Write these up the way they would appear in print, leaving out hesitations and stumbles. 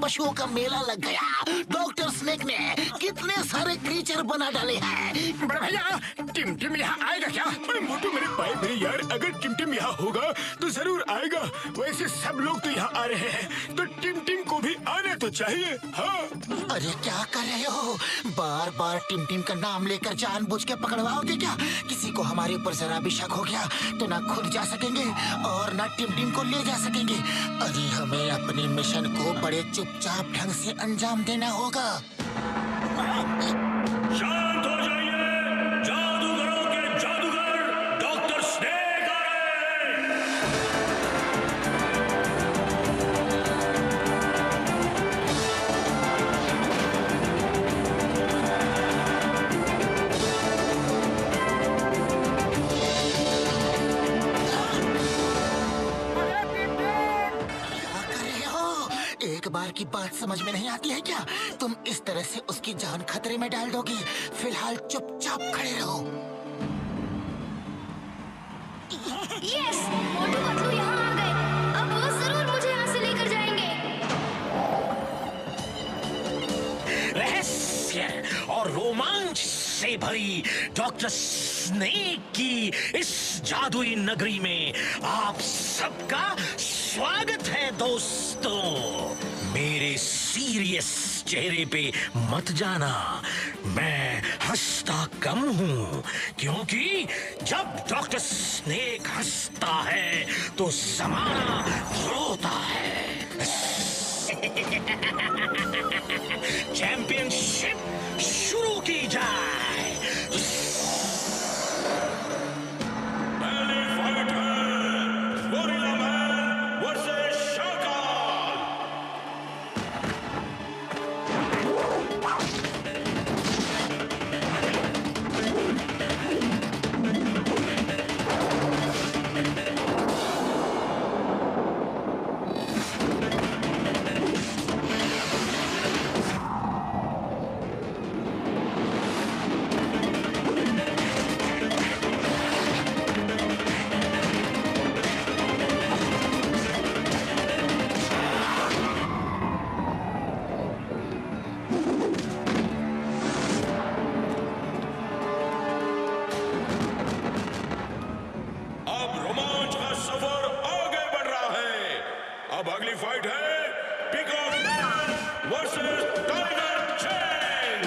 पशुओं का मेला लग गया। डॉक्टर स्नेक ने कितने सारे क्रीचर बना डाले हैं। बड़े भैया, टिमटिम यहाँ आएगा क्या? मोटू मेरे भाई मेरे यार, अगर टिमटिम यहाँ होगा तो जरूर आएगा। वैसे सब लोग तो यहाँ आ रहे हैं, तो टिमटिम को भी आना तो चाहिए। हाँ। अरे क्या कर रहे हो? बार बार टिमटिम का नाम लेकर जानबूझ के पकड़वाओगे क्या? किसी को हमारे ऊपर जरा भी शक हो गया तो ना खुद जा सकेंगे और ना टिमटिम को ले जा सकेंगे। अरे हमें अपने मिशन को बड़े चुपचाप ढंग से अंजाम देना होगा। शांत हो जाइए, जादूगरों के जादूगर डॉक्टर स्नेक आ रहे हैं। एक बार की बात समझ में नहीं आती है क्या? तुम इस तरह से उसकी जान खतरे में डाल दोगी। फिलहाल चुपचाप खड़े रहो। यस, मोटू पतलू यहाँ आ गए। अब वो जरूर मुझे यहाँ से लेकर जाएंगे। रहस्य और रोमांच से भरी डॉक्टर स्नेक की इस जादुई नगरी में आप सबका स्वागत है दोस्तों। मेरे सीरियस चेहरे पे मत जाना, मैं हंसता कम हूँ, क्योंकि जब डॉक्टर स्नेक हंसता है तो जमाना रोता है। चैंपियनशिप शुरू की जाए। पहली फाइट है गोरिल्ला मैन वर्सेस शाकाल। अब अगली फाइट है पीकॉक मैन वर्सेस टाइगर चैन।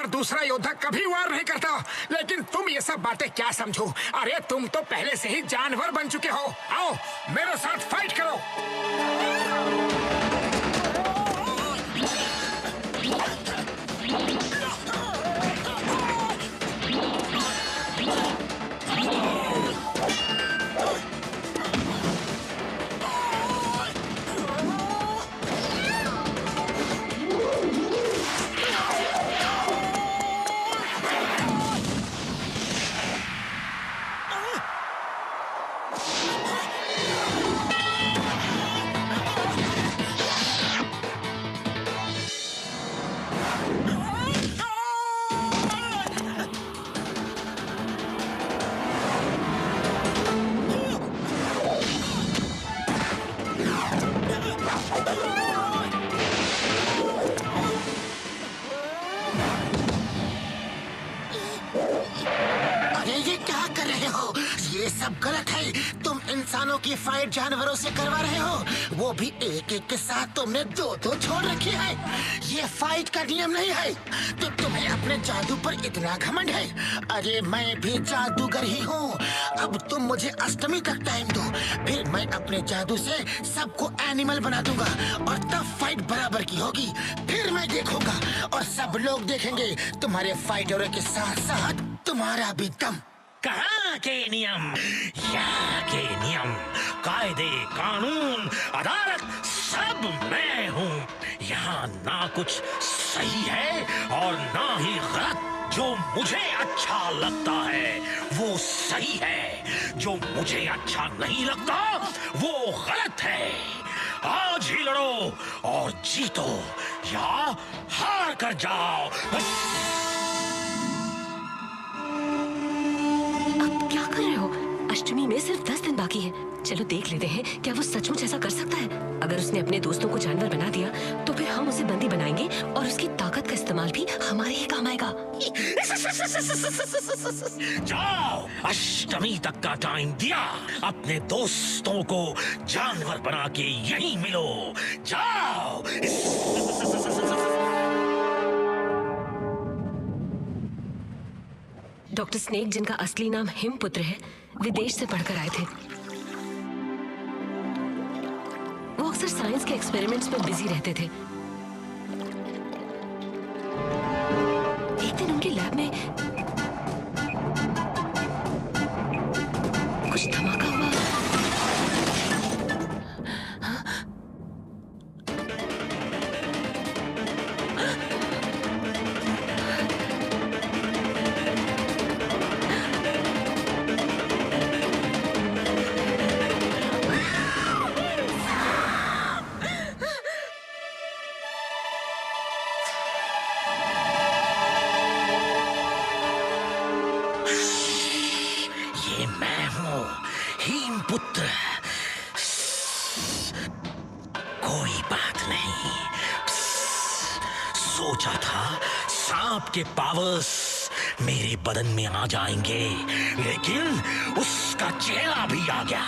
दूसरा योद्धा कभी वार नहीं करता, लेकिन तुम ये सब बातें क्या समझो? अरे तुम तो पहले से ही जानवर बन चुके हो। आओ मेरे साथ फाइट करो। ये सब गलत है। तुम इंसानों की फाइट जानवरों से करवा रहे हो, वो भी एक एक के साथ। तुमने दो छोड़ रखी है। ये फाइट का नियम नहीं है। तो तुम्हें अपने जादू पर इतना घमंड है? अरे मैं भी जादूगर ही हूँ। अब तुम मुझे अष्टमी तक टाइम दो, फिर मैं अपने जादू से सबको एनिमल बना दूंगा और तब फाइट बराबर की होगी। फिर मैं देखूंगा और सब लोग देखेंगे तुम्हारे फाइटरों के साथ साथ तुम्हारा भी दम। कहाँ के नियम, यहाँ के नियम, कायदे, कानून, अदालत सब मैं हूँ। यहाँ ना कुछ सही है और ना ही गलत। जो मुझे अच्छा लगता है वो सही है, जो मुझे अच्छा नहीं लगता वो गलत है। आज ही लड़ो और जीतो या हार कर जाओ। अब क्या कर रहे हो? अष्टमी में सिर्फ 10 दिन बाकी है। चलो देख लेते हैं क्या वो सचमुच ऐसा कर सकता है। अगर उसने अपने दोस्तों को जानवर बना दिया तो फिर हम उसे बंदी बनाएंगे और उसकी ताकत का इस्तेमाल भी हमारे ही काम आएगा। जाओ, अष्टमी तक का टाइम दिया, अपने दोस्तों को जानवर बना के यहीं मिलो। जाओ। डॉक्टर स्नेक, जिनका असली नाम हिमपुत्र है, विदेश से पढ़कर आए थे। वो अक्सर साइंस के एक्सपेरिमेंट्स में बिजी रहते थे। एक दिन उनके लैब में कुछ धमाका हुआ। हिमपुत्र, कोई बात नहीं। सोचा था सांप के पावर्स मेरे बदन में आ जाएंगे, लेकिन उसका चेहरा भी आ गया।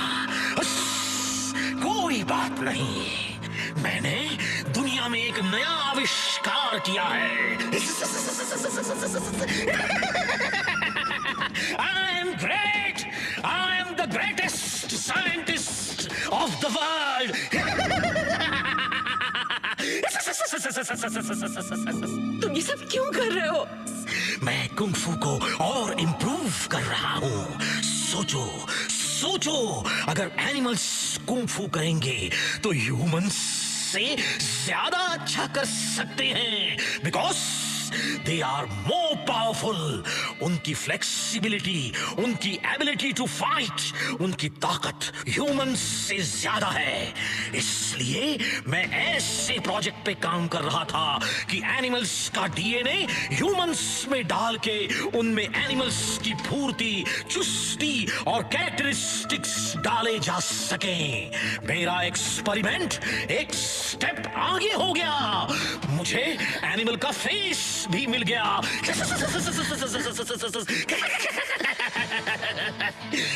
कोई बात नहीं, मैंने दुनिया में एक नया आविष्कार किया है। I am great. I am the greatest scientist of the world. तुम ये सब क्यों कर रहे हो? मैं कुंग-फू को और इम्प्रूव कर रहा हूँ। सोचो, सोचो, अगर एनिमल्स कुंग-फू करेंगे तो ह्यूमंस से ज्यादा अच्छा कर सकते हैं, because they are more powerful. उनकी फ्लेक्सिबिलिटी, उनकी एबिलिटी टू फाइट, उनकी ताकत ह्यूमंस से ज्यादा है। इसलिए मैं ऐसे प्रोजेक्ट पे काम कर रहा था कि एनिमल्स का डीएनए ह्यूमंस में डाल के उनमें एनिमल्स की फुर्ती, चुस्ती और कैरेक्टरिस्टिक्स डाले जा सके। मेरा एक्सपेरिमेंट एक स्टेप आगे हो गया। मुझे एनिमल का फेस भी मिल गया।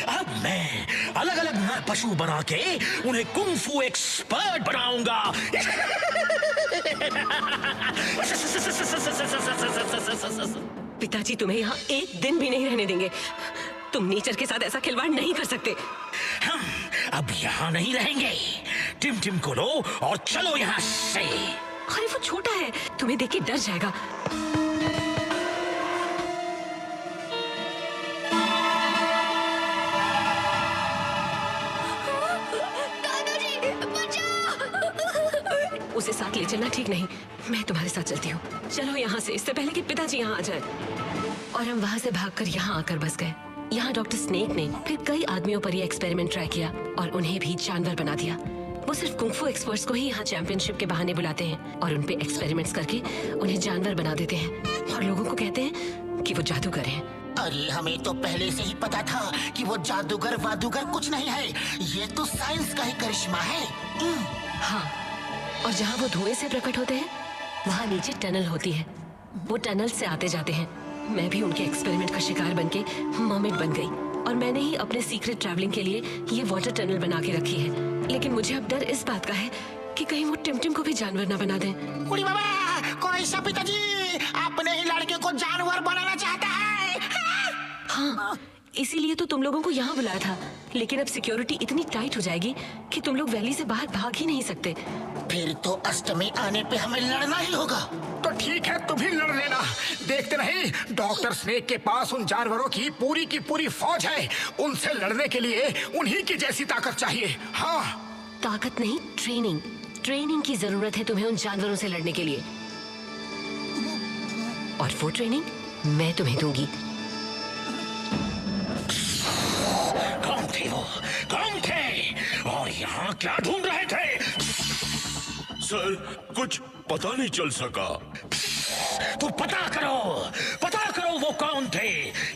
अब मैं अलग अलग नर पशु बना के उन्हें कुंग-फू एक्सपर्ट बनाऊंगा। पिताजी तुम्हें यहाँ एक दिन भी नहीं रहने देंगे। तुम नेचर के साथ ऐसा खिलवाड़ नहीं कर सकते। हम अब यहाँ नहीं रहेंगे। टिम-टिम को लो और चलो यहाँ से। अरे वो छोटा है, तुम्हें देख के डर जाएगा। दादाजी, बचाओ! उसे साथ ले चलना ठीक नहीं। मैं तुम्हारे साथ चलती हूँ। चलो यहाँ से, इससे पहले कि पिताजी यहाँ आ जाए। और हम वहाँ से भागकर यहाँ आकर बस गए। यहाँ डॉक्टर स्नेक ने फिर कई आदमियों पर ये एक्सपेरिमेंट ट्राई किया और उन्हें भी जानवर बना दिया। वो सिर्फ कुंग-फू एक्सपर्ट्स को ही यहाँ चैंपियनशिप के बहाने बुलाते हैं और उन पे एक्सपेरिमेंट्स करके उन्हें जानवर बना देते हैं और लोगों को कहते हैं कि वो जादूगर हैं। अरे हमें तो पहले से ही पता था कि वो जादूगर वादूगर कुछ नहीं है। ये तो साइंस का ही करिश्मा है। हाँ, और जहाँ वो धुएं से प्रकट होते हैं वहाँ नीचे टनल होती है। वो टनल से आते जाते हैं। मैं भी उनके एक्सपेरिमेंट का शिकार बनके मर्मेड बन गई और मैंने ही अपने सीक्रेट ट्रैवलिंग के लिए ये वाटर टनल बना के रखी है। लेकिन मुझे अब डर इस बात का है कि कहीं वो टिम-टिम को भी जानवर ना बना दें। उड़ी बाबा, कोई सा पिताजी अपने ही लड़के को जानवर बनाना चाहता है। हाँ, इसीलिए तो तुम लोगों को यहाँ बुलाया था, लेकिन अब सिक्योरिटी इतनी टाइट हो जाएगी कि तुम लोग वैली से बाहर भाग ही नहीं सकते। फिर तो अष्टमी आने पे हमें लड़ना ही होगा। तो ठीक है, तुम ही लड़ लेना। देखते नहीं, डॉक्टर स्नेक के पास उन जानवरों की पूरी फौज है। उनसे लड़ने के लिए उन्हीं की जैसी ताकत चाहिए। हाँ, ताकत नहीं, ट्रेनिंग। ट्रेनिंग की जरूरत है तुम्हें उन जानवरों से लड़ने के लिए, और वो ट्रेनिंग मैं तुम्हें दूंगी। कौन थे वो? कौन थे? और यहाँ क्या ढूंढ रहे थे? सर, कुछ पता नहीं चल सका। तो पता करो वो कौन थे,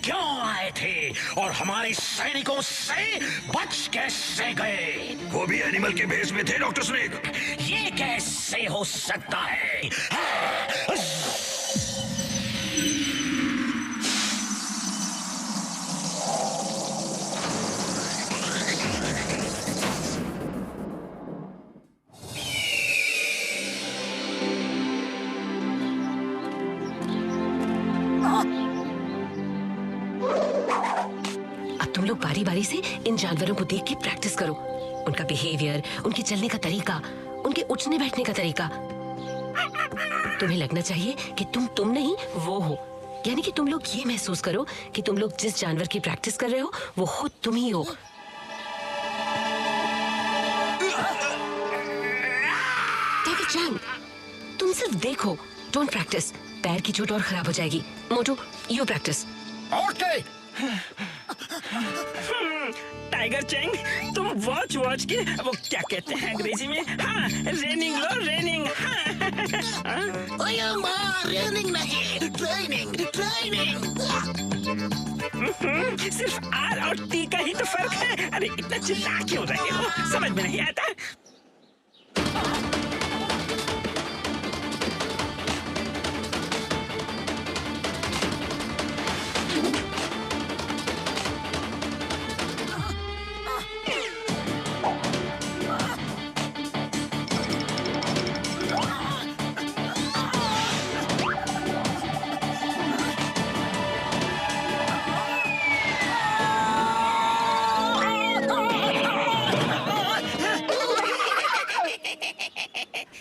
क्यों आए थे, और हमारे सैनिकों से बच कैसे गए? वो भी एनिमल के भेष में थे डॉक्टर स्नेक। ये कैसे हो सकता है? अब तुम लोग बारी बारी से इन जानवरों को देख के प्रैक्टिस करो। उनका बिहेवियर, उनके चलने का तरीका, उनके उठने बैठने का तरीका। तुम्हें लगना चाहिए कि तुम नहीं वो हो। यानी कि तुम लोग ये महसूस करो कि तुम लोग जिस जानवर की प्रैक्टिस कर रहे हो वो खुद तुम ही हो। डेविड चैंग, तुम सिर्फ देखो, डोंट प्रैक्टिस। पैर की चोट और खराब हो जाएगी। Motu, you practice. Okay. Tiger Chang, तुम वॉच के वो क्या कहते हैं अंग्रेजी में? हाँ, रेनिंग लो, रेनिंग। हाँ। ओए माँ, रेनिंग नहीं, ट्रेनिंग। सिर्फ आर और टी का ही तो फर्क है। अरे इतना चिल्ला क्यों रहे हो? समझ में नहीं आता।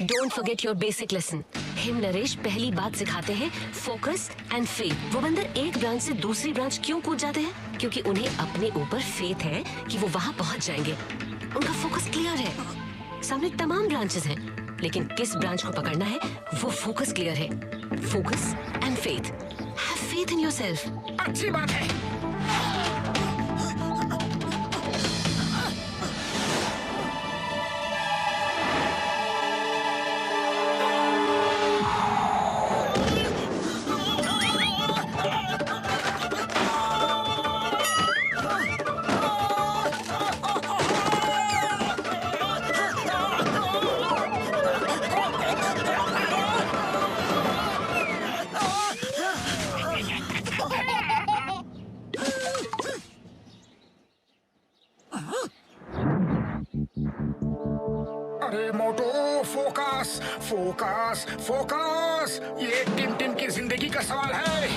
Don't forget your basic lesson. Him Naresh पहली बात सिखाते हैं, फोकस एंड फेथ। वो बंदर एक ब्रांच से दूसरी ब्रांच क्यों कूद जाते हैं? क्योंकि उन्हें अपने ऊपर फेथ है कि वो वहां पहुंच जाएंगे। उनका फोकस क्लियर है। सामने तमाम ब्रांचेस हैं, लेकिन किस ब्रांच को पकड़ना है वो फोकस क्लियर है। Focus and faith. Have faith in yourself. अच्छी बात है। अरे मोटो, फोकस। ये टिम की जिंदगी का सवाल है।